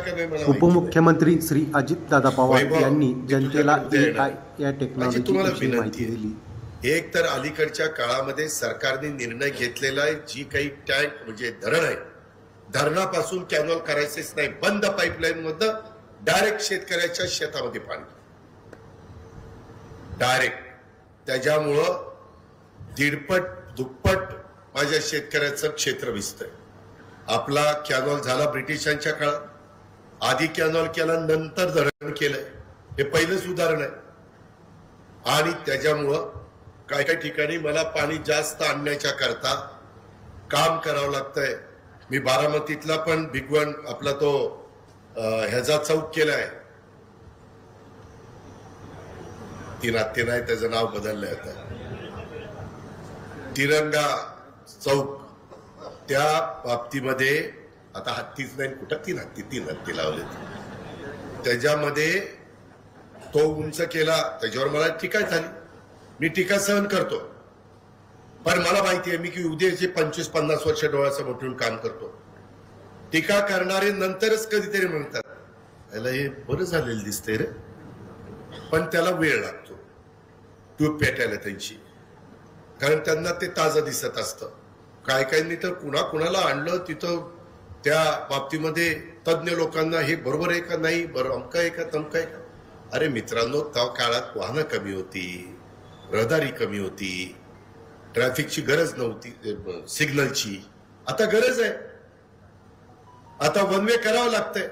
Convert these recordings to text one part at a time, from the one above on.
का नाही मला उपमुख्यमंत्री श्री अजितदादा पवार यांनी जनतेला AI या माझी तुम्हाला टेक्नॉलॉजीविषयी माहिती विनंती दिली. आहे, एक तर अलीकडच्या काळामध्ये सरकारने निर्णय घेतलेला आहे, जी काही टँक म्हणजे धरण आहे, धरणापासून कॅनॉल करायचेच नाही, बंद पाईपलाईन मधनं डायरेक्ट शेतकऱ्याच्या शेतामध्ये पाणी डायरेक्ट. त्याच्यामुळं दीडपट दुप्पट माझ्या शेतकऱ्याचं क्षेत्र भिजतंय. आपला कॅनॉल झाला ब्रिटिशांच्या काळात, आधी कॅनॉल केला नंतर धरण केलंय, हे पहिलंच उदाहरण आहे. आणि त्याच्यामुळं काही काही ठिकाणी मला पाणी जास्त आणण्याच्या करता काम करावं लागतंय. मी बारामतीतला पण भिगवण आपला तो ह्याचा चौक केलाय, ती नाही त्याचं नाव बदललंय आता, तिरंगा चौक, त्या बाबतीमध्ये आता हत्तीच नाही, कुठं तीन हत्ती लावले. त्याच्यामध्ये तो उंच केला, त्याच्यावर मला टीका झाली. मी टीका सहन करतो, पण मला माहिती आहे मी की उद्याचे 25-50 वर्ष डोळ्यासमोर ठेवून काम करतो. टीका करणारे नंतरच कधीतरी म्हणतात याला हे बरं झालेलं दिसतंय रे, पण त्याला वेळ लागतो ट्यूब पेटायला त्यांची, कारण त्यांना ते ताजं दिसत असतं. काय काहींनी तर कुणाला आणलं तिथं त्या बाबतीमध्ये तज्ञ लोकांना हे बरोबर आहे का नाही, बरं अमका आहे का तमका आहे का. अरे मित्रांनो, त्या काळात वाहनं कमी होती, रहदारी कमी होती, ट्रॅफिकची गरज नव्हती, सिग्नलची. आता गरज आहे, आता वन वे करावं लागतंय,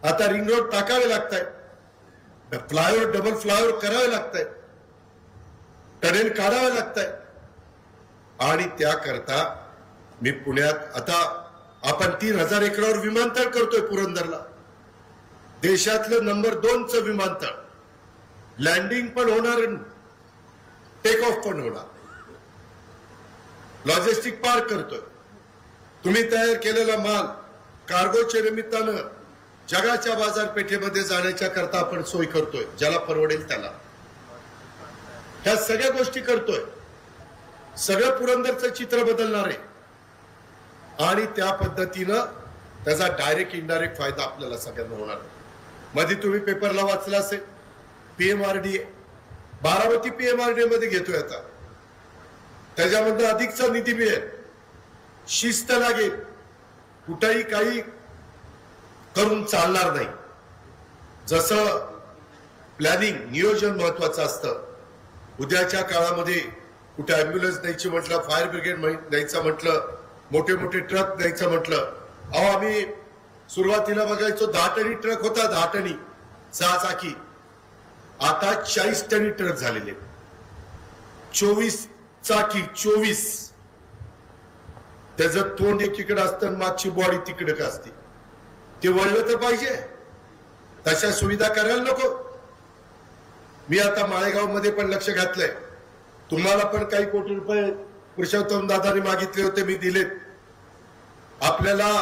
आता रिंग रोड टाकावे लागतंय, फ्लायओव्हर डबल फ्लायओव्हर करावे लागतंय, टनेल काढावे लागतंय. आणि त्याकरता मी पुण्यात आता आपण 3000 एकरावर विमानतळ करतोय पुरंदरला, देशातलं नंबर 2चं विमानतळ. लँडिंग पण होणार, टेक ऑफ पण होणार, लॉजिस्टिक पार्क करतोय. तुम्ही तयार केलेला माल कार्गोच्या निमित्तानं जगाच्या बाजारपेठेमध्ये जाण्याच्या करता आपण सोय करतोय, ज्याला परवडेल त्याला. ह्या सगळ्या गोष्टी करतोय, सगळं पुरंदरचं चित्र बदलणार आहे. आणि त्या पद्धतीनं त्याचा डायरेक्ट इनडायरेक्ट फायदा आपल्याला सगळ्यांना होणार. मध्ये तुम्ही पेपरला वाचला असेल, PMRDA बारामती PMRDA मध्ये घेतोय आता, त्याच्यामधनं अधिकचा निधी मिळेल, शिस्त लागेल, कुठेही काही करून चालणार नाही. जसं प्लॅनिंग नियोजन महत्वाचं असतं. उद्याच्या काळामध्ये कुठे अँब्युलन्स द्यायची म्हटलं, फायर ब्रिगेड द्यायचं म्हटलं, मोठे मोठे ट्रक द्यायचं म्हटलं, अहो आम्ही सुरुवातीला बघायचो 10 टनी ट्रक होता, 10 टनी 6 चाकी, आता 40 टनी ट्रक झालेले, 24 चाकी 24. त्याचं तोंड एकीकडे असतं, मागची बॉडी तिकडे का असते, ते वळलं तर पाहिजे. तशा सुविधा करायला नको. मी आता माळेगाव मध्ये पण लक्ष घातलंय, तुम्हाला पण काही कोटी रुपये पुरुषोत्तम दादांनी मागितले होते, मी दिलेत. आपल्याला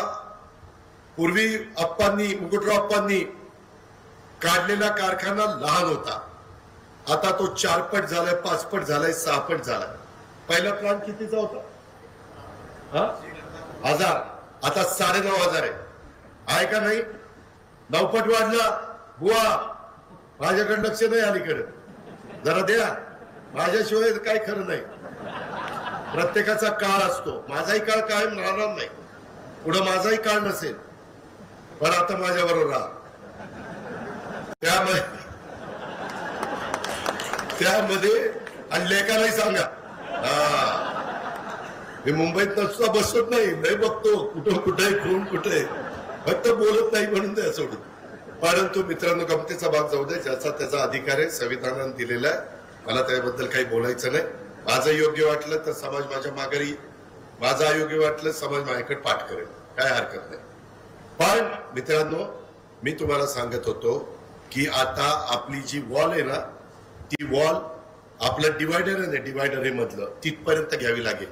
पूर्वी अप्पांनी, मुकुटराव अप्पांनी काढलेला कारखाना लहान होता, आता तो 4 पट झालाय, 5 पट झालाय, 6 पट झालाय. पहिला प्लांट कितीचा होता? 1000, आता 9,500 आहे का नाही? 9 पट वाढला. बुवा माझ्याकडे लक्ष नाही, अलीकडे जरा द्या, माझ्याशिवाय काय खरं नाही. प्रत्येकाचा काळ असतो, माझाही काळ कायम राहणार नाही, पुढे माझाही काळ नसेल, पण आता माझ्या बरोबर राहा. त्यामध्ये आणि लेखालाही सांगा, मी मुंबईत नसता बसत नाही, नाही बघतो कुठं कुठे कोण कुठे, फक्त बोलत नाही म्हणून द्या सोडून. परंतु मित्रांनो, गमतीचा भाग जाऊ दे, ज्याचा त्याचा अधिकार आहे, संविधानाने दिलेला आहे, मला त्याबद्दल काही बोलायचं नाही. माझं योग्य वाटलं तर समाज माझ्या माघारी, माझं अयोग्य वाटलं समाज माझ्याकडे पाठ करेल, काय हरकत नाही. पण मित्रांनो, मी तुम्हाला सांगत होतो की आता आपली जी वॉल आहे ना, ती वॉल आपलं डिवायडर आहे ना, डिवायडर हे मधलं तिथपर्यंत घ्यावी लागेल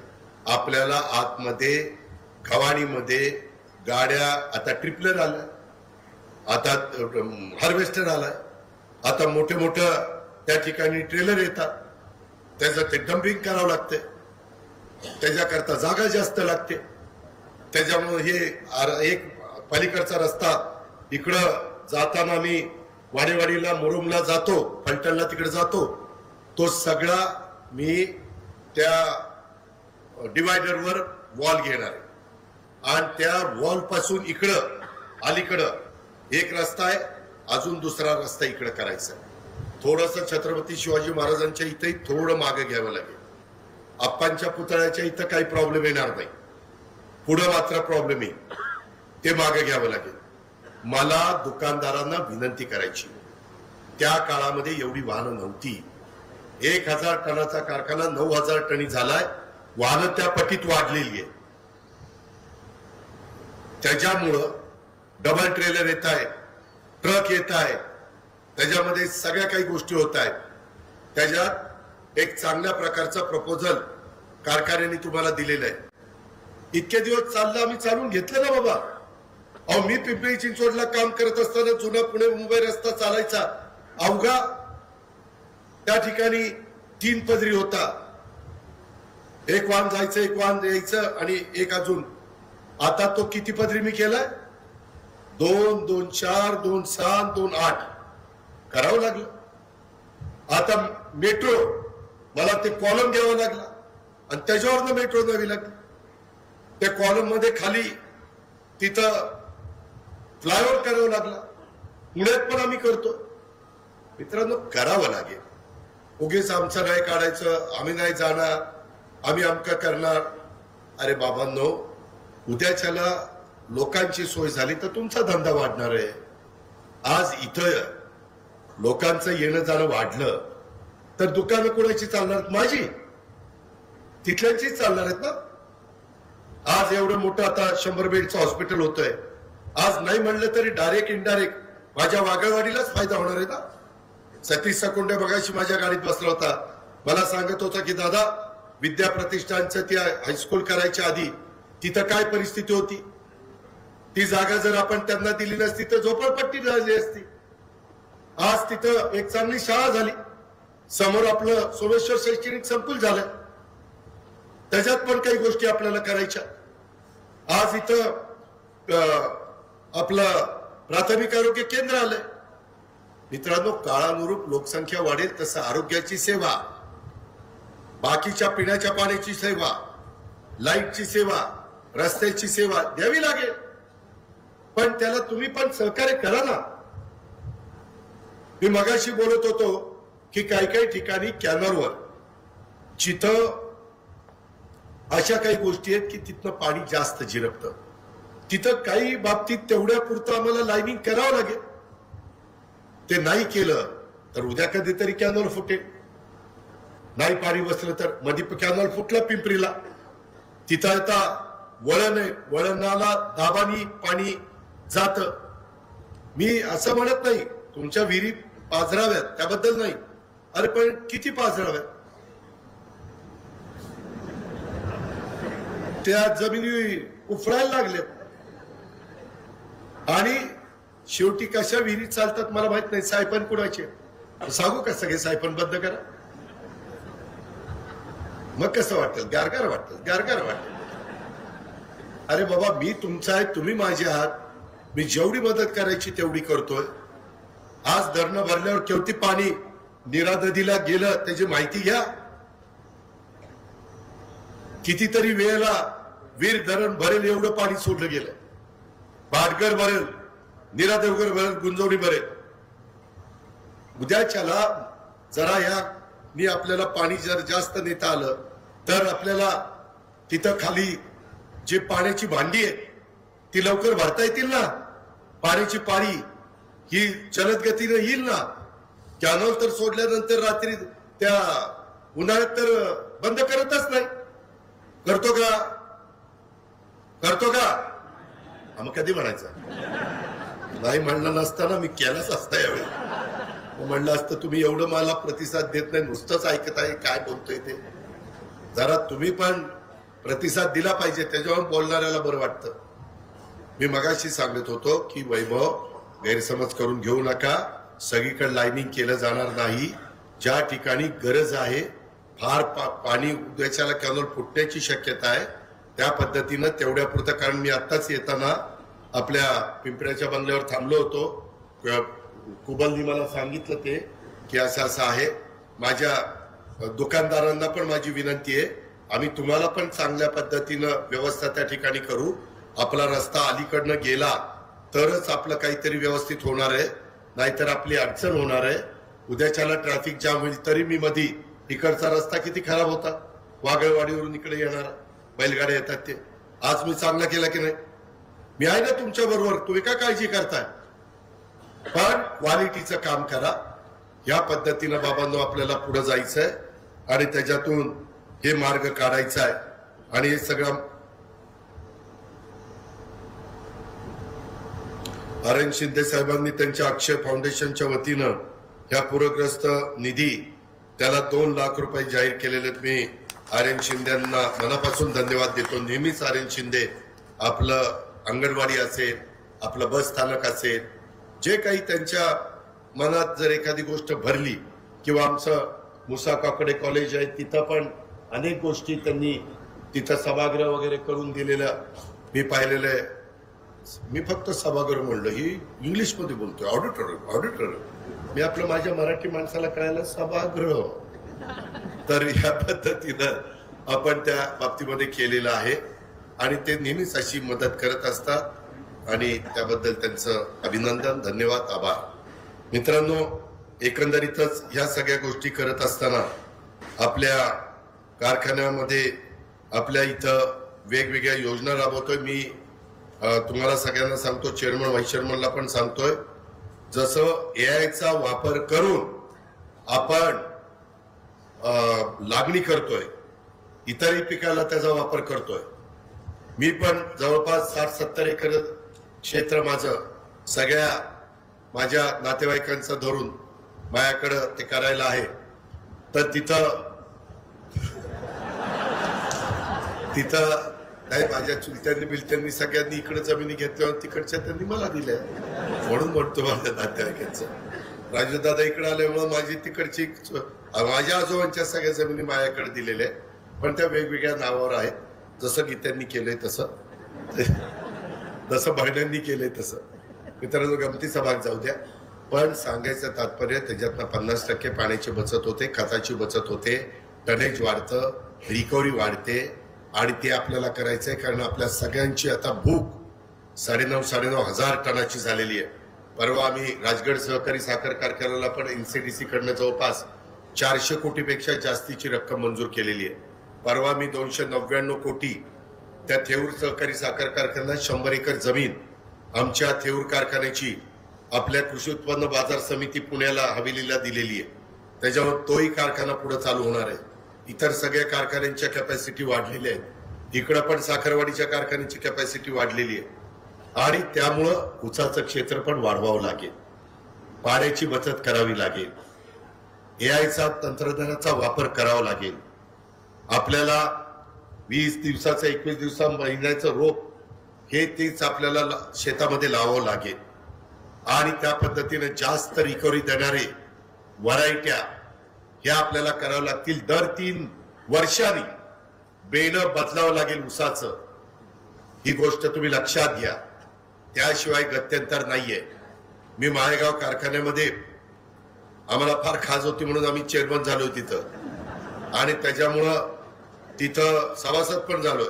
आपल्याला. आतमध्ये गव्हाणीमध्ये गाड्या, आता ट्रिपलर आलाय, आता हार्वेस्टर आलाय, आता मोठे मोठं त्या ठिकाणी ट्रेलर येतात, त्याचं ते डम्पिंग करावं लागते, त्याच्याकरता जागा जास्त लागते. त्याच्यामुळे हे एक पलीकडचा रस्ता इकडं जाताना मी वाडेवाडीला मुरुमला जातो, फलटणला तिकडे जातो, तो सगळा मी त्या डिवायडरवर वॉल घेणार आहे आणि त्या वॉल पासून इकडं अलीकडं एक रस्ता आहे, अजून दुसरा रस्ता इकडं करायचा आहे. थोडंसं छत्रपती शिवाजी महाराजांच्या इथंही थोडं मागे घ्यावं लागेल. आप्पांच्या पुतळ्याच्या इथं काही प्रॉब्लेम येणार नाही, पुढं मात्र प्रॉब्लेम येईल, ते मागे घ्यावं लागेल. मला दुकानदारांना विनंती करायची, त्या काळामध्ये एवढी वाहनं नव्हती. 1000 टनाचा कारखाना 9000 टनी झालाय. वाहनं त्या पटीत वाढलेली आहे. त्याच्यामुळं डबल ट्रेलर येत आहे, ट्रक येत आहे, त्याच्यामध्ये सगळ्या काही गोष्टी होत आहेत. त्याच्यात एक चांगल्या प्रकारचं प्रपोजल कारखान्याने तुम्हाला दिलेलं आहे. इतके दिवस चाललं, आम्ही चालून घेतलं ना बाबा. अहो, मी पिंपरी चिंचवडला काम करत असताना जुना पुणे मुंबई रस्ता चालायचा, अवघा त्या ठिकाणी 3 पदरी होता. एक वाहन जायचं, एक वाहन यायचं आणि एक अजून. आता तो किती पदरी मी केलाय? 2, 2, 4, 2, 7, 2, 8 करावं लागलं. आता मेट्रो मला ते कॉलम घ्यावं लागला आणि त्याच्यावरनं मेट्रो द्यावी लागली. त्या कॉलम मध्ये खाली तिथं फ्लायओव्हर करावं लागला. पुण्यात पण आम्ही करतो. मित्रांनो, करावं लागेल. उगीच आमचं नाही काढायचं, आम्ही नाही जाणार, आम्ही अमका करणार. अरे बाबांनो, उद्याच्याला लोकांची सोय झाली तर तुमचा धंदा वाढणार आहे. आज इथं लोकांचं येणं जाणं वाढलं तर दुकानं कोणाची चालणार? माझी, तिथल्यांचीच चालणार आहेत ना. आज एवढं मोठं आता 100 बेडचं हॉस्पिटल होतंय. आज नाही म्हणलं तरी डायरेक्ट इनडायरेक्ट माझ्या वागळवाडीलाच फायदा होणार आहे ना. सतीश सकोंडे बघायची माझ्या गाडीत बसला होता, मला सांगत होता की दादा, विद्या प्रतिष्ठानचं ती हायस्कूल करायच्या आधी तिथं काय परिस्थिती होती. ती जागा जर आपण त्यांना दिली नसती तर झोपडपट्टी झाली असती. आज तिथं एक चांगली शाळा झाली. समोर आपलं सोमेश्वर शैक्षणिक संकुल झालं. त्याच्यात पण काही गोष्टी आपल्याला करायच्या. आज इथं आपलं प्राथमिक आरोग्य केंद्र आलंय. मित्रांनो, काळानुरूप लोकसंख्या वाढेल तसं आरोग्याची सेवा, बाकीच्या पिण्याच्या पाण्याची सेवा, लाईटची सेवा, रस्त्याची सेवा द्यावी लागेल. पण त्याला तुम्ही पण सहकार्य करा ना. मी मगाशी बोलत होतो की काही ठिकाणी कॅनलवर जिथं अशा काही गोष्टी आहेत की तिथनं पाणी जास्त झिरपतं, तिथं काही बाबतीत तेवढ्या पुरतं आम्हाला लाईनिंग करावं लागेल. ते नाही केलं तर उद्या कधीतरी कॅनल फुटेल. नाही पाणी बसलं तर मध्ये कॅनल फुटलं पिंपरीला, तिथं आता वळण आहे, वळणाला दाबानी पाणी जात. मी असं म्हणत नाही तुमच्या विहिरी पाझराव्यात, त्याबद्दल नाही. अरे पण किती पाझराव्यात? त्या जमिनी उफरायला लागल्यात आणि शेवटी कशा विहिरी चालतात मला माहित नाही. सायपन कुणाचे सांगू का? सगळे सायपन बंद करा. मग कसं वाटेल? गारगार वाटेल, गारगार वाटेल. अरे बाबा, मी तुमचा आहे, तुम्ही माझे आहात. मी जेवढी मदत करायची तेवढी करतोय. आज धरणं भरल्यावर केवढी पाणी नीरा नदीला गेलं त्याची माहिती घ्या. कितीतरी वेळेला वीर धरण भरेल एवढं पाणी सोडलं गेलं. भाटगर भरेल, नीरा देवगर भरेल, गुंजवणी भरेल. उद्याच्याला जरा या मी आपल्याला पाणी जर जास्त नेता आलं तर आपल्याला तिथं खाली जी पाण्याची भांडी आहे ती लवकर भरता येतील ना. पाण्याची पाळी ही जलद गतीने येईल ना. कॅनॉल तर सोडल्यानंतर रात्री त्या उन्हाळ्यात तर बंद करतच नाही. करतो का? करतो का? मग कधी म्हणायचं? नाही म्हणलं नसताना मी केलंच असतं यावेळी. म्हणलं असतं तुम्ही एवढं मला प्रतिसाद देत नाही, नुसतंच ऐकत आहे काय बोलतोय ते. जरा तुम्ही पण प्रतिसाद दिला पाहिजे, त्याच्यावर बोलणाऱ्याला बरं वाटतं. मी मगाशी सांगत होतो की वैभव, गैरसमज करून घेऊ नका. सगळीकडे लाईनिंग केलं जाणार नाही. ज्या ठिकाणी गरज आहे, फार पाणी उद्याच्याला कॅनॉल फुटण्याची शक्यता आहे, त्या पद्धतीनं तेवढ्या पुरतं. कारण मी आत्ताच येताना आपल्या पिंपऱ्याच्या बंगल्यावर थांबलो होतो. कुबलनी मला सांगितलं ते की असं असं आहे. माझ्या दुकानदारांना पण माझी विनंती आहे, आम्ही तुम्हाला पण चांगल्या पद्धतीनं व्यवस्था त्या ठिकाणी करू. आपला रस्ता अलीकडनं गेला तरच आपलं काहीतरी व्यवस्थित होणार आहे, नाहीतर आपली अडचण होणार आहे. उद्याच्याला ट्रॅफिक जाम होईल. तरी मी मधी इकडचा रस्ता किती खराब होता, वागळवाडीवरून इकडे येणारा बैलगाड्या येतात ते. आज मी चांगला केला की नाही? मी आहे ना तुमच्या बरोबर, तुम्ही काय काळजी करताय? पण क्वालिटीचं काम करा. या पद्धतीनं बाबांनो आपल्याला पुढे जायचंय आणि त्याच्यातून हे मार्ग काढायचा आहे. आणि हे सगळं आर्यन शिंदे साहेबांनी त्यांच्या अक्षय फाउंडेशनच्या वतीनं ह्या पूरग्रस्त निधी त्याला 2 लाख रुपये जाहीर केलेले. मी आर्यन शिंदेंना मनापासून धन्यवाद देतो. नेहमीच आर्यन शिंदे आपलं अंगणवाडी असेल, आपलं बस स्थानक असेल, जे काही त्यांच्या मनात जर एखादी गोष्ट भरली, किंवा आमचं मुसा काकडे कॉलेज आहे तिथं पण अनेक गोष्टी त्यांनी तिथं सभागृह वगैरे करून दिलेलं मी पाहिलेलं आहे. मी फक्त सभागृह म्हणलं, ही इंग्लिशमध्ये बोलतोय, ऑडिटोरियम. मी आपलं माझ्या मराठी माणसाला कळायला सभागृह. तर या पद्धतीनं आपण त्या बाबतीमध्ये केलेलं आहे आणि ते नेहमीच अशी मदत करत असतात आणि त्याबद्दल त्यांचं अभिनंदन, धन्यवाद, आभार. मित्रांनो, एकंदरीतच ह्या सगळ्या गोष्टी करत असताना आपल्या कारखान्यामध्ये आपल्या इथं वेगवेगळ्या योजना राबवतोय. मी तुम्हाला सगळ्यांना सांगतो, चेअरमन व्हाईस चेअरमनला पण सांगतोय, जसं एआयचा वापर करून आपण लागणी करतोय, इतरही पिकाला त्याचा वापर करतोय. मी पण जवळपास 60-70 एकर क्षेत्र माझं सगळ्या माझ्या नातेवाईकांचं धरून माझ्याकडं ते करायला आहे. तर तिथं नाही, माझ्या चुलत्यांनी बिलत्यांनी सगळ्यांनी इकडे जमिनी घेतल्या, तिकडच्या त्यांनी मला दिल्या. म्हणून म्हणतो माझ्या नातेवाईकांचं, राजूदादा इकडे आल्यामुळं माझी तिकडची माझ्या आजोबांच्या सगळ्या जमिनी माझ्याकडे दिलेल्या आहेत, पण त्या वेगवेगळ्या नावावर आहेत. जसं गीत्यांनी केलंय तसं, जसं बहिण्यांनी केलंय तसं. मित्रांनो, गमतीचा भाग जाऊ द्या, पण सांगायचं तात्पर्य त्याच्यातनं 50% पाण्याची बचत होते, खताची बचत होते, टनेज वाढतं, रिकव्हरी वाढते. आणि ते आपल्याला करायचंय, कारण आपल्या सगळ्यांची आता भूक 9,500 हजार टनाची झालेली आहे. परवा आम्ही राजगड सहकारी साखर कारखान्याला पण NCDC कडनं जवळपास 400 कोटीपेक्षा जास्तीची रक्कम मंजूर केलेली आहे. परवा मी 299 कोटी त्या थेऊर सहकारी साखर कारखान्यात 100 एकर जमीन आमच्या थेऊर कारखान्याची आपल्या कृषी उत्पन्न बाजार समिती पुण्याला हवेलीला दिलेली आहे. त्याच्यावर तोही कारखाना पुढे चालू होणार आहे. इतर सगळ्या कारखान्यांच्या कॅपॅसिटी वाढलेल्या आहेत. इकडं पण साखरवाडीच्या कारखान्याची कॅपॅसिटी वाढलेली आहे आणि त्यामुळं ऊसाचं क्षेत्र पण वाढवावं लागेल, पाण्याची बचत करावी लागेल, एआयचा तंत्रज्ञानाचा वापर करावा लागेल. आपल्याला 20 दिवसाचं 21 दिवसा महिन्याचं रोप हे तेच आपल्याला शेतामध्ये लावावं लागेल आणि त्या पद्धतीने जास्त रिकव्हरी देणारे व्हरायट्या ह्या आपल्याला करावं लागतील. दर 3 वर्षांनी बेणं बदलावं लागेल ऊसाचं. ही गोष्ट तुम्ही लक्षात घ्या, त्याशिवाय गत्यंतर नाहीये. मी माळेगाव कारखान्यामध्ये आम्हाला फार खाज होती म्हणून आम्ही चेअरमन झालो तिथं आणि त्याच्यामुळं तिथं सभासद पण झालोय.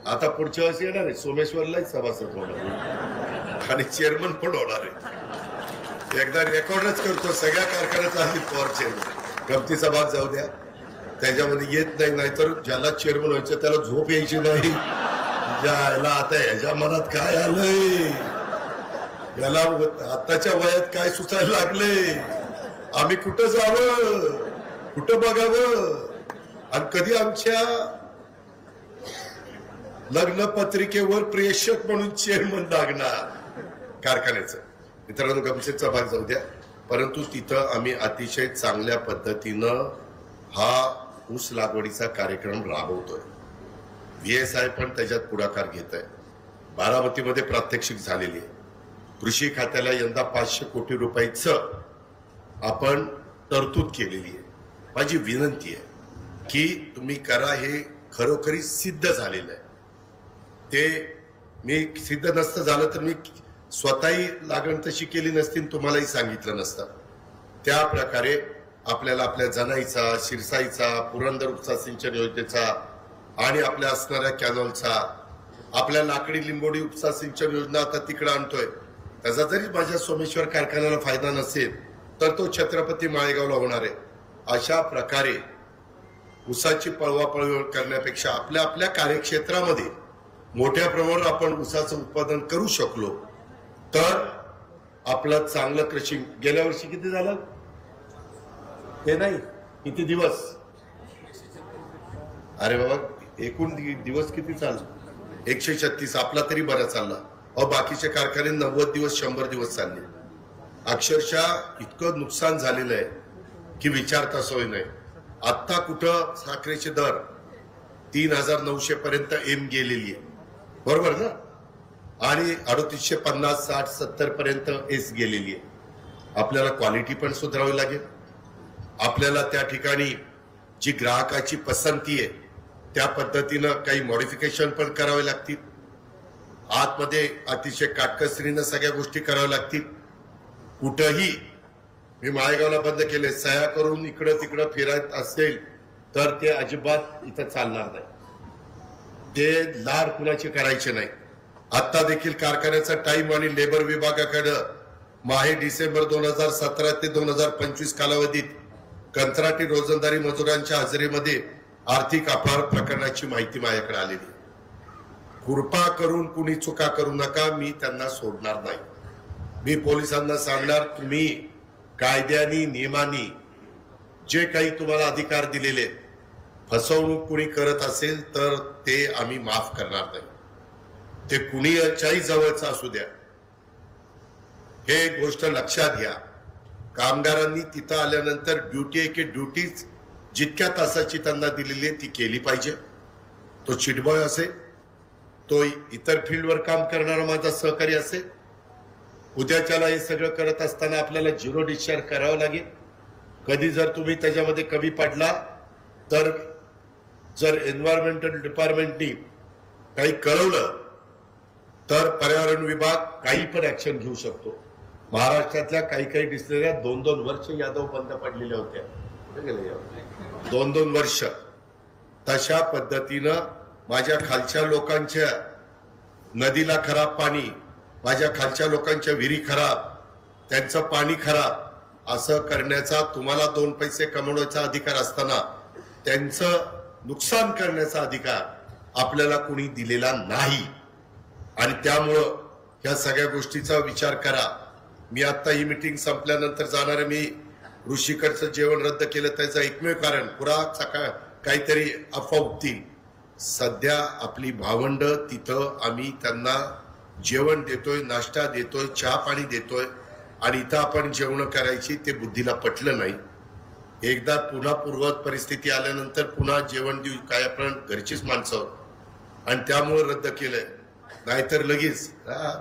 आता पुढच्या वर्षी येणार आहे सोमेश्वरलाही सभासद होणार आणि चेअरमन पण होणार आहे. एकदा रेकॉर्डच करतो सगळ्या कारखान्याचा आम्ही पॉवर चेअरमन. गमतीचा भाग जाऊ द्या, त्याच्यामध्ये येत नाही, नाहीतर ज्याला चेअरमन व्हायचं त्याला झोप यायची नाही. ज्याला आता ह्याच्या मनात काय आलंय, याला आताच्या वयात काय सुचायला लागलंय, आम्ही कुठं जावं, कुठं बघावं आणि कधी आमच्या लग्न पत्रिकेवर प्रेषक म्हणून चेअरमन लागणार कारखान्याचं. मित्रांनो, गमतीचा भाग जाऊ द्या, परंतु तिथं आम्ही अतिशय चांगल्या पद्धतीनं हा ऊस लागवडीचा कार्यक्रम राबवतोय. VSI पण त्याच्यात पुढाकार घेत आहे. बारामतीमध्ये प्रात्यक्षिक झालेली आहे. कृषी खात्याला यंदा 500 कोटी रुपयाचं आपण तरतूद केलेली आहे. माझी विनंती आहे की तुम्ही करा, हे खरोखरी सिद्ध झालेलं आहे. ते मी सिद्ध नसतं झालं तर मी स्वतःही लागण तशी केली नसती, तुम्हालाही सांगितलं नसतं. त्या प्रकारे आपल्याला आपल्या जनाईचा, शिरसाईचा, पुरंदर उपसा सिंचन योजनेचा आणि आपल्या असणाऱ्या कॅनॉलचा, आपल्या लाकडी लिंबोडी उपसा सिंचन योजना आता तिकडे आणतोय, त्याचा जरी माझ्या सोमेश्वर कारखान्याला फायदा नसेल तर तो छत्रपती माळेगावला होणार आहे. अशा प्रकारे ऊसाची पळवापळव करण्यापेक्षा आपल्या आपल्या कार्यक्षेत्रामध्ये मोठ्या प्रमाणावर आपण ऊसाचं उत्पादन करू शकलो तर आपलं चांगलं कृषी. गेल्या वर्षी किती झालं ते नाही, किती दिवस, अरे बाबा एकूण दिवस किती चालले 136. आपला तरी बरा चालला. बाकीचे कारखाने 90 दिवस 100 दिवस चालले. अक्षरशः इतकं नुकसान झालेलं आहे की विचारता सोय नाही. आत्ता कुठं साखरेचे दर 3900 पर्यंत एम गेलेली आहे, बरोबर ना, आणि 3850, 60, 70 पर्यंत एस गेलेली आहे. आपल्याला क्वालिटी पण सुधारावी लागेल. आपल्याला त्या ठिकाणी जी ग्राहकाची पसंती आहे त्या पद्धतीनं काही मॉडिफिकेशन पण करावे लागतील. आतमध्ये अतिशय काटकसरीनं सगळ्या गोष्टी कराव्या लागतील. कुठंही मी माळेगावला बंद केले, सह्या करून इकडं तिकडं फिरत असेल तर ते अजिबात इथं चालणार नाही. ते लाड कुणाचे करायचे नाही. आता देखील कारखान्याचा टाइम आणि लेबर विभागाकडं माहे डिसेंबर 2017 ते 2025 कालावधीत कंत्राटी रोजंदारी मजुरांच्या हजेरीमध्ये आर्थिक अपहार प्रकरणाची माहिती माझ्याकडे आलेली. कृपा करून कुणी चुका करू नका, मी त्यांना सोडणार नाही. मी पोलिसांना सांगणार, तुम्ही कायद्यानी नियमांनी जे काही तुम्हाला अधिकार दिलेले, फसवणूक कुणी करत असेल तर ते आम्ही माफ करणार नाही. ते कुणीच्याही जवळचा असू द्या, हे गोष्ट लक्षात घ्या. कामगारांनी तिथं आल्यानंतर ड्युटी आहे की ड्युटीज जितक्या तासाची त्यांना दिलेली आहे ती केली पाहिजे. तो चिटबॉय असेल, तो इतर फील्डवर काम करणारा माझा सहकारी असेल, उद्याच्याला हे सगळं करत असताना आपल्याला 0 डिस्चार्ज करावं लागेल. कधी जर तुम्ही त्याच्यामध्ये कमी पडला तर जर एन्व्हायरमेंटल डिपार्टमेंटनी काही कळवलं तर पर्यावरण विभाग काही पण ऍक्शन घेऊ शकतो. महाराष्ट्रातल्या काही डिस्टिलऱ्या 2-2 वर्ष यादव बंद पडलेल्या होत्या, 2-2 वर्ष. तशा पद्धतीनं माझ्या खालच्या लोकांच्या नदीला खराब पाणी, माझ्या खालच्या लोकांच्या विहिरी खराब, त्यांचं पाणी खराब, असं करण्याचा तुम्हाला 2 पैसे कमवण्याचा अधिकार असताना त्यांचं नुकसान करण्याचा अधिकार आपल्याला कुणी दिलेला नाही. आणि त्यामुळं या सगळ्या गोष्टीचा विचार करा. मी आता ही मीटिंग संपल्यानंतर जाणार आहे. मी ऋषीकडचं जेवण रद्द केलं त्याचं एकमेव कारण पुरा सकाळ काहीतरी अफवा उठतील. सध्या आपली भावंड तिथं आम्ही त्यांना जेवण देतोय, नाश्ता देतोय, चहा पाणी देतोय, आणि इथं आपण जेवण करायची ते बुद्धीला पटलं नाही. एकदा पुन्हा पूर्ववत परिस्थिती आल्यानंतर पुन्हा जेवण देऊ काय आपण घरचीच माणसं, आणि त्यामुळे रद्द केलंय. नाहीतर लगेच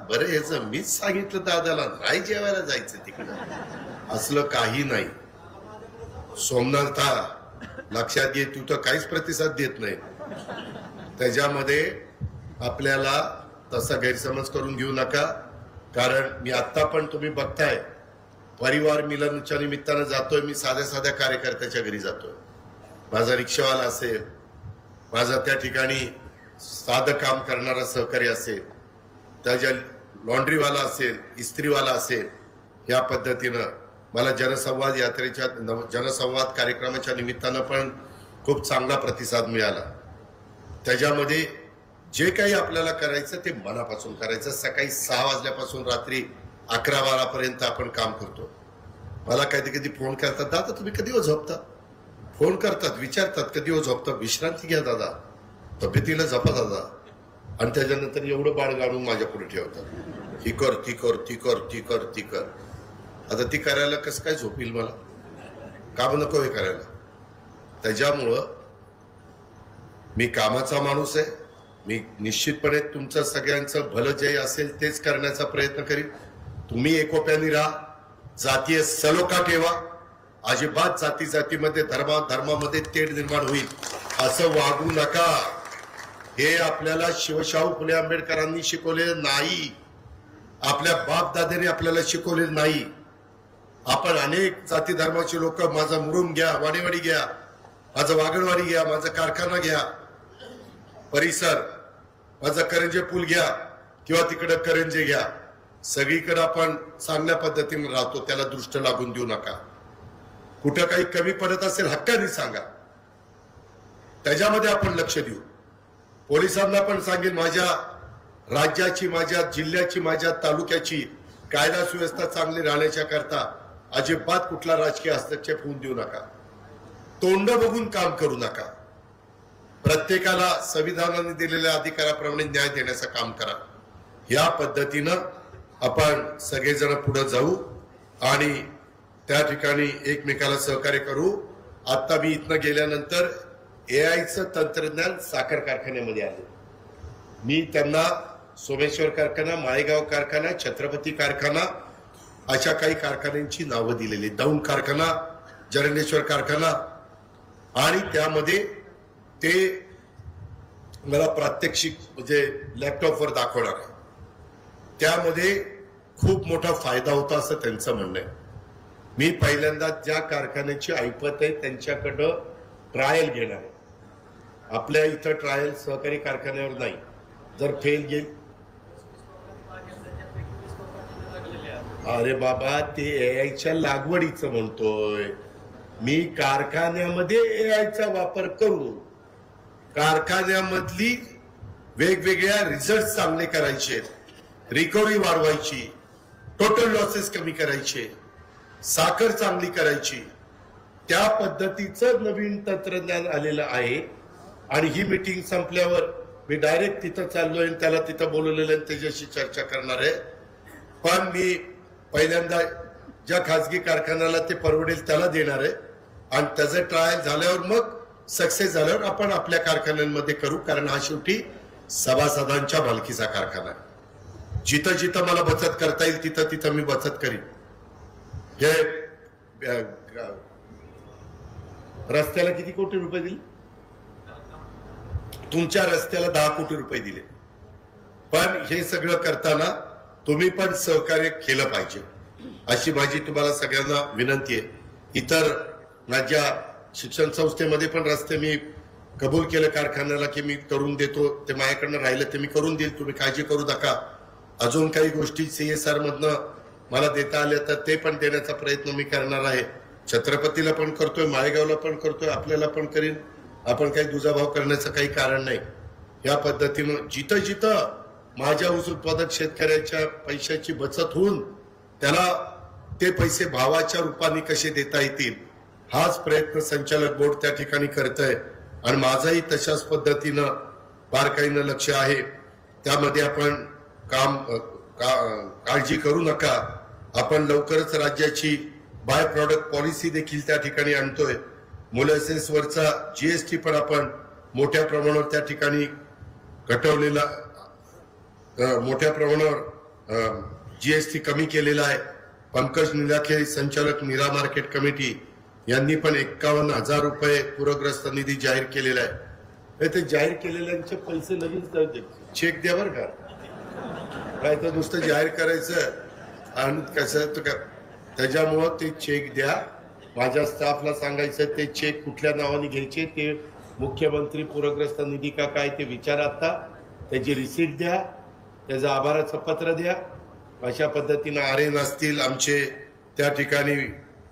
बरं याचं मीच सांगितलं दादाला नाही जेवायला जायचं तिकडं, असलं काही नाही. सोमनाथा लक्षात घे, तू तर काहीच प्रतिसाद देत नाही. त्याच्यामध्ये आपल्याला तसा गैरसमज करून घेऊ नका. कारण मी आता पण तुम्ही बघताय परिवार मिलनच्या निमित्तानं जातोय. मी साध्या कार्यकर्त्याच्या घरी जातोय. माझा रिक्षावाला असेल, माझा त्या ठिकाणी साधं काम करणारा सहकारी असेल, त्याच्या लॉन्ड्रीवाला असेल, इस्त्रीवाला असेल, या पद्धतीनं मला जनसंवाद यात्रेच्या जनसंवाद कार्यक्रमाच्या निमित्तानं पण खूप चांगला प्रतिसाद मिळाला. त्याच्यामध्ये जे काही आपल्याला करायचं ते मनापासून करायचं. सकाळी 6 वाजल्यापासून रात्री 11-12 पर्यंत आपण काम करतो. मला कधी फोन करतात, दादा तुम्ही कधी झोपता, फोन करतात, विचारतात कधी झोपता, विश्रांती घ्या दादा, तब्येतीला जपा दादा, आणि त्याच्यानंतर एवढं बाळ गाडून माझ्या पुढे ठेवतात, ही कर ती कर ती कर ती कर ती कर. आता ती करायला कसं काय झोपील मला, काम नको हे करायला. त्याच्यामुळं मी कामाचा माणूस आहे. मी निश्चितपणे तुमचं सगळ्यांचं भलं जे असेल तेच करण्याचा प्रयत्न करीन. तुम्ही एकोप्याने राहा, जातीय सलोखा ठेवा. अजिबात जातीमध्ये धर्मामध्ये तेढ निर्माण होईल असं वागू नका. हे आपल्याला शिवशाहू फुले आंबेडकरांनी शिकवले नाही, आपल्या बाप दादांनी आपल्याला शिकवले नाही. आपण अनेक जाती धर्माचे लोक, माझा मुरुम घ्या, वाडेवाडी घ्या, माझं वागणवाडी घ्या, माझा कारखाना घ्या, परिसर, माझा करंजे पूल घ्या किंवा तिकडे करंजे घ्या, सगळीकडे आपण चांगल्या पद्धतीने राहतो. त्याला दृष्ट लागून देऊ नका. कुठं काही कमी पडत असेल हक्काने सांगा, त्याच्यामध्ये आपण लक्ष देऊ. पोलिसांना पण सांगेन, माझ्या राज्याची, माझ्या जिल्ह्याची, माझ्या तालुक्याची कायदा सुव्यवस्था चांगली राहण्याच्या करता अजिबात कुठला राजकीय हस्तक्षेप होऊन देऊ नका. तोंड बघून काम करू नका. प्रत्येकाला संविधानाने दिलेल्या अधिकाराप्रमाणे न्याय देण्याचं काम करा. या पद्धतीनं आपण सगळेजण पुढे जाऊ आणि त्या ठिकाणी एकमेकाला सहकार्य करू. आता मी इथनं गेल्यानंतर एआयचं तंत्रज्ञान साखर कारखान्यामध्ये आले. मी त्यांना सोमेश्वर कारखाना, माळेगाव कारखाना, छत्रपती कारखाना अशा काही कारखान्यांची नावं दिलेली. दौंड कारखाना, जरंडेश्वर कारखाना, आणि त्यामध्ये ते मला प्रात्यक्षिक म्हणजे लॅपटॉपवर दाखवणार आहे. त्यामध्ये खूप मोठा फायदा होता असं त्यांचं म्हणणं आहे. मी पहिल्यांदा ज्या कारखान्याची ऐपत आहे त्यांच्याकडं ट्रायल घेणार आहे. आपल्या इथं ट्रायल सहकारी कारखान्यावर नाही. जर फेल गेल, अरे बाबा ते एआयच्या लागवडीचं म्हणतोय मी. कारखान्यामध्ये एआयचा वापर करून कारखान्यामधली वेगवेगळ्या रिझल्ट चांगले करायचे, रिकव्हरी वाढवायची, टोटल लॉसेस कमी करायचे, साखर चांगली करायची, त्या पद्धतीचं नवीन तंत्रज्ञान आलेलं आहे. आणि ही मीटिंग संपल्यावर मी डायरेक्ट तिथं चाललोय, त्याला तिथं बोलवलेलं आणि त्याच्याशी चर्चा करणार आहे. पण मी पहिल्यांदा ज्या खाजगी कारखान्याला ते परवडेल त्याला देणार आहे आणि त्याचं ट्रायल झाल्यावर मग सक्सेस झाल्यावर आपण आपल्या कारखान्यांमध्ये करू. कारण हा शेवटी सभासदांच्या मालकीचा कारखाना आहे. जिथं जिथं मला बचत करता येईल तिथं तिथं मी बचत करीन. हे रस्त्याला किती कोटी रुपये दिले? तुमच्या रस्त्याला 10 कोटी रुपये दिले. पण हे सगळं करताना तुम्ही पण सहकार्य केलं पाहिजे अशी माझी तुम्हाला सगळ्यांना विनंती आहे. इतर माझ्या शिक्षण संस्थेमध्ये पण रस्ते मी कबूल केलं कारखान्याला की मी करून देतो. ते माझ्याकडनं राहिलं ते मी करून देईल, तुम्ही काळजी करू नका. अजून काही गोष्टी CSR मधनं मला देता आल्या तर ते पण देण्याचा प्रयत्न मी करणार आहे. छत्रपतीला पण करतोय, माळेगावला पण करतोय, आपल्याला पण करीन. आपण काही दुजाभाव करण्याचं काही कारण नाही. या पद्धतीनं जिथं जिथं माझ्या ऊस उत्पादक शेतकऱ्याच्या पैशाची बचत होऊन त्याला ते पैसे भावाच्या रूपाने कसे देता येतील हाच प्रयत्न संचालक बोर्ड त्या ठिकाणी करतंय. आणि माझंही तशाच पद्धतीनं बारकाईनं लक्ष आहे. त्यामध्ये आपण काळजी करू नका. आपण लवकरच राज्याची बाय प्रॉडक्ट पॉलिसी देखील त्या ठिकाणी आणतोय. मोलॅसेस वरचा GST पण आपण मोठ्या प्रमाणावर त्या ठिकाणी घटवलेला, मोठ्या प्रमाणावर GST कमी केलेला आहे. पंकज निलाखे संचालक नीरा मार्केट कमिटी यांनी पण 51,000 रुपये पूरग्रस्त निधी जाहीर केलेला आहे. ते जाहीर केलेल्यांचे पैसे लगेच चेक द्या बरं का. काय तर नुसतं जाहीर करायचं आणि कसं त्याच्यामुळं ते चेक द्या. माझ्या स्टाफला सांगायचं ते चेक कुठल्या नावाने घ्यायचे, ते मुख्यमंत्री पूरग्रस्त निधी का काय ते विचारा. आता त्याची रिसीट द्या, त्याचं आभाराचं पत्र द्या. अशा पद्धतीनं आर्यन असतील आमचे, त्या ठिकाणी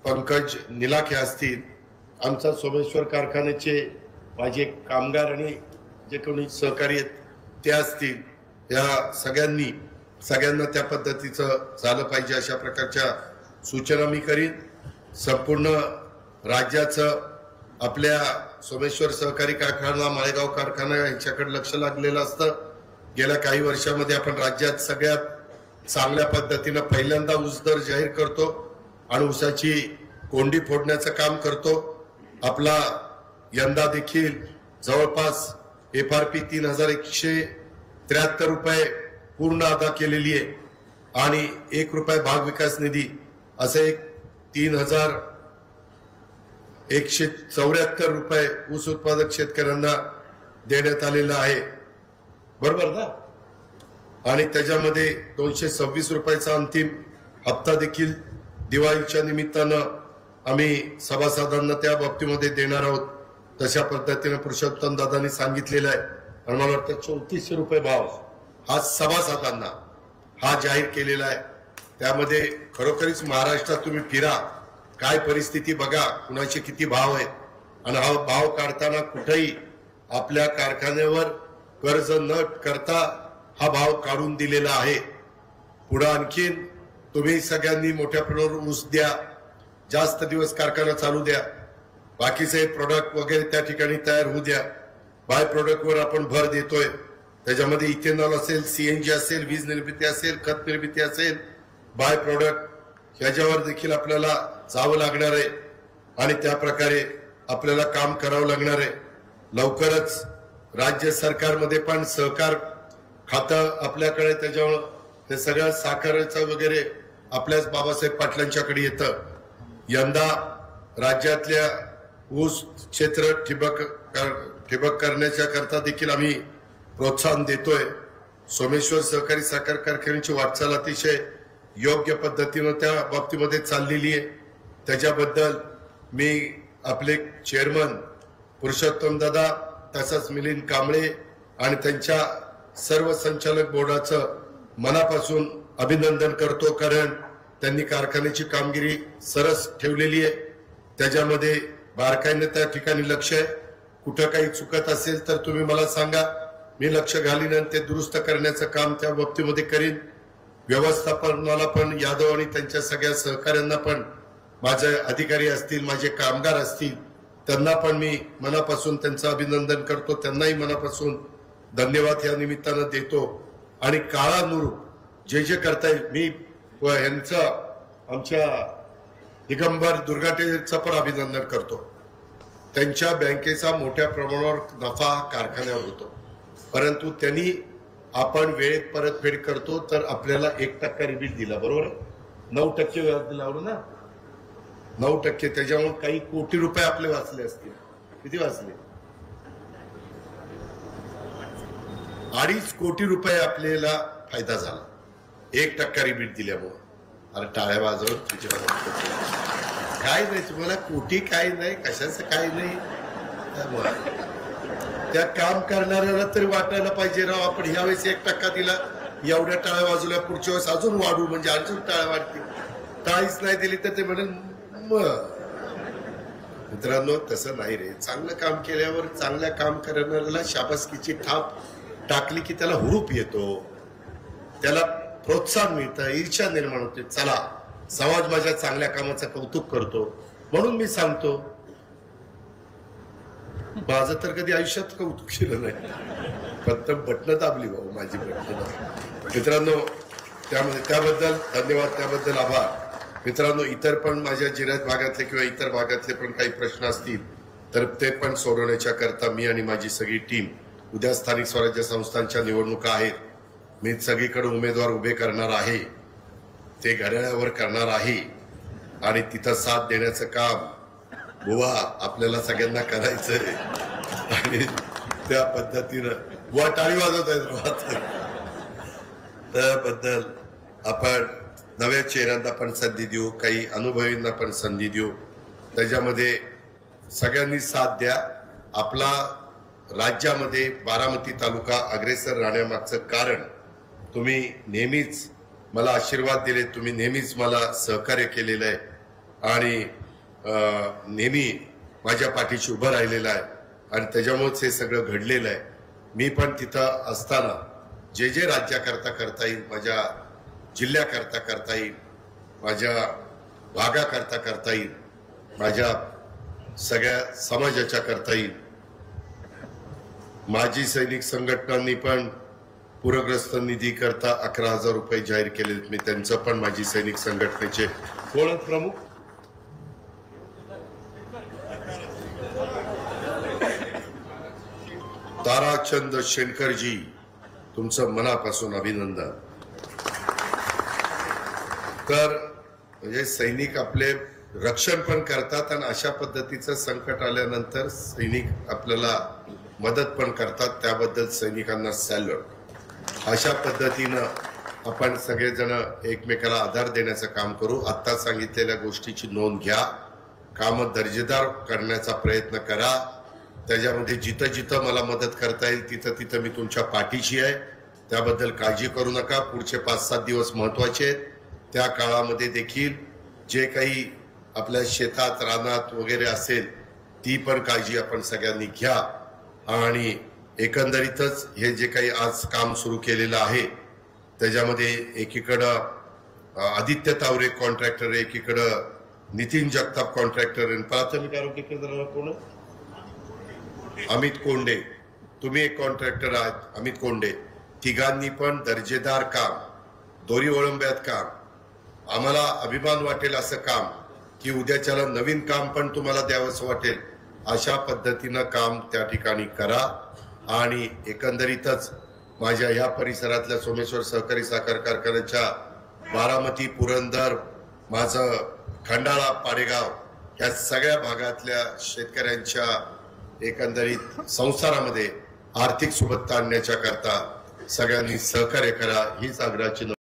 पंकज निलाखे असतील, आमचा सोमेश्वर कारखान्याचे माझे कामगार आणि जे कोणी सहकारी आहेत ते असतील, या सगळ्यांना त्या पद्धतीचं झालं पाहिजे अशा प्रकारच्या सूचना मी करीन. संपूर्ण राज्याचं आपल्या सोमेश्वर सहकारी कारखाना, माळेगाव कारखाना यांच्याकडे लक्ष लागलेलं असतं. गेल्या काही वर्षामध्ये आपण राज्यात सगळ्यात चांगल्या पद्धतीनं पहिल्यांदा ऊस दर जाहीर करतो आणि ऊसाची कोंडी फोडण्याचं काम करतो. आपला यंदा देखील जवळपास FRP 3,173 रुपये पूर्ण अदा केलेली आहे आणि 1 रुपये भाग विकास निधी असे 3,174 रुपये ऊस उत्पादक शेतकऱ्यांना देण्यात आलेला आहे. बरोबर ना? आणि त्याच्यामध्ये 226 रुपयाचा अंतिम हप्ता देखील दिवाळीच्या निमित्तानं आम्ही सभासदांना त्या बाबतीमध्ये देणार आहोत. तशा पद्धतीने पुरुषोत्तम दादांनी सांगितलेलं आहे. आणि मला वाटतं 3400 रुपये भाव हा सभासदांना हा जाहीर केलेला आहे. त्यामध्ये खरोखरीच महाराष्ट्रात तुम्ही फिरा, काय परिस्थिती बघा, कुणाचे किती भाव आहेत. आणि हा भाव काढताना कुठेही आपल्या कारखान्यावर कर्ज न करता हा भाव काढून दिलेला आहे. पुढे आणखीन तुम्ही सगळ्यांनी मोठ्या प्रमाणावर ऊस द्या, जास्त दिवस कारखाना चालू द्या, बाकीचे प्रोडक्ट वगैरे त्या ठिकाणी तयार होऊ द्या. बाय प्रोडक्टवर आपण भर देतोय. त्याच्यामध्ये इथेनॉल असेल, सीएनजी असेल, वीज निर्मिती असेल, खत निर्मिती असेल, बाय प्रोडक्ट ह्याच्यावर देखील आपल्याला जावं लागणार आहे आणि त्या प्रकारे आपल्याला काम करावं लागणार आहे. लवकरच राज्य सरकारमध्ये पण सहकार खातं आपल्याकडे, त्याच्यामुळे ते सगळं साखरेचं वगैरे आपल्याच बाबासाहेब पाटलांच्याकडे येतं. यंदा राज्यातल्या ऊस क्षेत्र ठिबक करण्याच्या करता देखील आम्ही प्रोत्साहन देतोय. सोमेश्वर सहकारी साखर कारखान्याची वाटचाल अतिशय योग्य पद्धतीनं त्या बाबतीमध्ये चाललेली आहे. त्याच्याबद्दल मी आपले चेअरमन पुरुषोत्तम दादा, तसंच मिलिंद कांबळे आणि त्यांच्या सर्व संचालक बोर्डाचं मनापासून अभिनंदन करतो. कारण त्यांनी कारखान्याची कामगिरी सरस ठेवलेली आहे. त्याच्यामध्ये बारकाईने त्या ठिकाणी लक्ष आहे. कुठं काही चुकत असेल तर तुम्ही मला सांगा, मी लक्ष घालीन आणि ते दुरुस्त करण्याचं काम त्या बाबतीमध्ये करीन. व्यवस्थापनाला पण यादव आणि त्यांच्या सगळ्या सहकाऱ्यांना पण, माझे अधिकारी असतील, माझे कामगार असतील, त्यांना पण मी मनापासून त्यांचं अभिनंदन करतो. त्यांनाही मनापासून धन्यवाद या निमित्तानं देतो. आणि काळानुरूप जे जे करता येईल, मी यांचं आमच्या दिगंबर दुर्गाटेचं पण अभिनंदन करतो. त्यांच्या बँकेचा मोठ्या प्रमाणावर नफा कारखान्यावर होतो, परंतु त्यांनी आपण वेळेत परतफेड करतो तर आपल्याला 1% रिबीट दिला. बरोबर, 9% व्याज लावलं ना, 9%. त्याच्यामुळे काही कोटी रुपये आपले वाचले असतील. किती वाचले? 2.5 कोटी रुपये आपल्याला फायदा झाला 1% रिबीट दिल्यामुळे. अरे टाळ्या वाजवून काय नाही, तुम्हाला कोटी काय नाही, कशाचं काय नाही. त्या काम करणाऱ्याला तरी वाटायला पाहिजे, राव आपण ह्या वेळेस 1% दिला, एवढ्या टाळ्या वाजवल्या, पुढच्या वेळेस अजून वाढू, म्हणजे अजून टाळ्या वाढतील. टाळीच नाही दिली तर ते म्हणेल. मित्रांनो, तसं नाही रे. चांगलं काम केल्यावर चांगलं काम करणाऱ्याला शाबासकीची थाप टाकली की त्याला हुरूप येतो, त्याला प्रोत्साहन मिळतं, ईर्ष्या निर्माण होते. चला, समाज माझ्या चांगल्या कामाचं कौतुक करतो. म्हणून मी सांगतो, माझं तर कधी आयुष्यात कौतुक केलं नाही, फक्त बटणं दाबली भाऊ, माझी बटणं. मित्रांनो, त्याबद्दल धन्यवाद, त्याबद्दल आभार. मित्रांनो, इतर पण माझ्या जिल्ह्यात भागातले किंवा इतर भागातले पण काही प्रश्न असतील तर ते पण सोडवण्याच्या करता मी आणि माझी सगळी टीम, उद्या स्थानिक स्वराज्य संस्थांच्या निवडणुका आहेत, मी सगळीकडे उमेदवार उभे करणार आहे, ते घड्याळावर करणार आहे. आणि तिथं साथ देण्याचं काम बुवा आपल्याला सगळ्यांना करायचंय. आणि त्या पद्धतीनं बुवा टाळी वाजवत आहेत. त्याबद्दल आपण नव्या चेहऱ्यांना पण संधी देऊ, काही अनुभवींना पण संधी देऊ. त्याच्यामध्ये सगळ्यांनी साथ द्या. आपला राज्यामध्ये बारामती तालुका अग्रेसर राहण्यामागचं कारण, तुम्ही नेहमीच मला आशीर्वाद दिले, तुम्ही नेहमीच मला सहकार्य केलेलं आहे आणि नेहमी माझ्या पाठीशी उभं राहिलेलं आहे. आणि त्याच्यामुळेच हे सगळं घडलेलं आहे. मी पण तिथं असताना जे जे राज्याकरता करता येईल, माझ्या जिल्ह्याकरता करता येईल, माझ्या भागाकरता करता येईल, माझ्या सगळ्या समाजाच्या करता येईल. माजी सैनिक संघटनांनी पण पूरग्रस्त निधी करता 11,000 रुपये जाहीर केले. मी त्यांचं पण, माजी सैनिक संघटनेचे कोण प्रमुख, ताराचंद शेणकरजी, तुमचं मनापासून अभिनंदन. तर म्हणजे सैनिक आपले रक्षण पण करतात आणि अशा पद्धतीचं संकट आल्यानंतर सैनिक आपल्याला मदत पण करतात, त्याबद्दल सैनिकांना सॅल्यूट. अशा पद्धतीनं आपण सगळेजण एकमेकाला आधार देण्याचं काम करू. आत्ता सांगितलेल्या गोष्टीची नोंद घ्या, कामं दर्जेदार करण्याचा प्रयत्न करा. त्याच्यामध्ये जिथं जिथं मला मदत करता येईल तिथं तिथं मी तुमच्या पाठीशी आहे, त्याबद्दल काळजी करू नका. पुढचे 5-7 दिवस महत्वाचे आहेत. त्या काळामध्ये देखील जे काही आपल्या शेतात रानात वगैरे असेल ती पण काळजी आपण सगळ्यांनी घ्या. आणि एकंदरीतच हे जे काही आज काम सुरू केलेलं आहे त्याच्यामध्ये एकीकडं आदित्य तावरे कॉन्ट्रॅक्टर, एकीकडं नितीन जगताप कॉन्ट्रॅक्टर, प्राथमिक आरोग्य केंद्राला कोण, अमित कोंडे, तुम्ही एक कॉन्ट्रॅक्टर आहात अमित कोंडे, तिघांनी पण दर्जेदार काम, दोरी ओळंब्यात काम, आम्हाला अभिमान वाटेल असं काम, की उद्याच्याला नवीन काम पण तुम्हाला द्यावंसं वाटेल अशा पद्धतीनं काम त्या ठिकाणी करा. आणि एकंदरीतच माझ्या ह्या परिसरातल्या सोमेश्वर सहकारी साखर कारखान्याच्या बारामती, पुरंदर, माझं खंडाळा, पाडेगाव या सगळ्या भागातल्या शेतकऱ्यांच्या एकंदरीत संसारामध्ये आर्थिक सुबत्ता आणण्याच्या करता सगळ्यांनी सहकार्य करा हीच आग्रहाची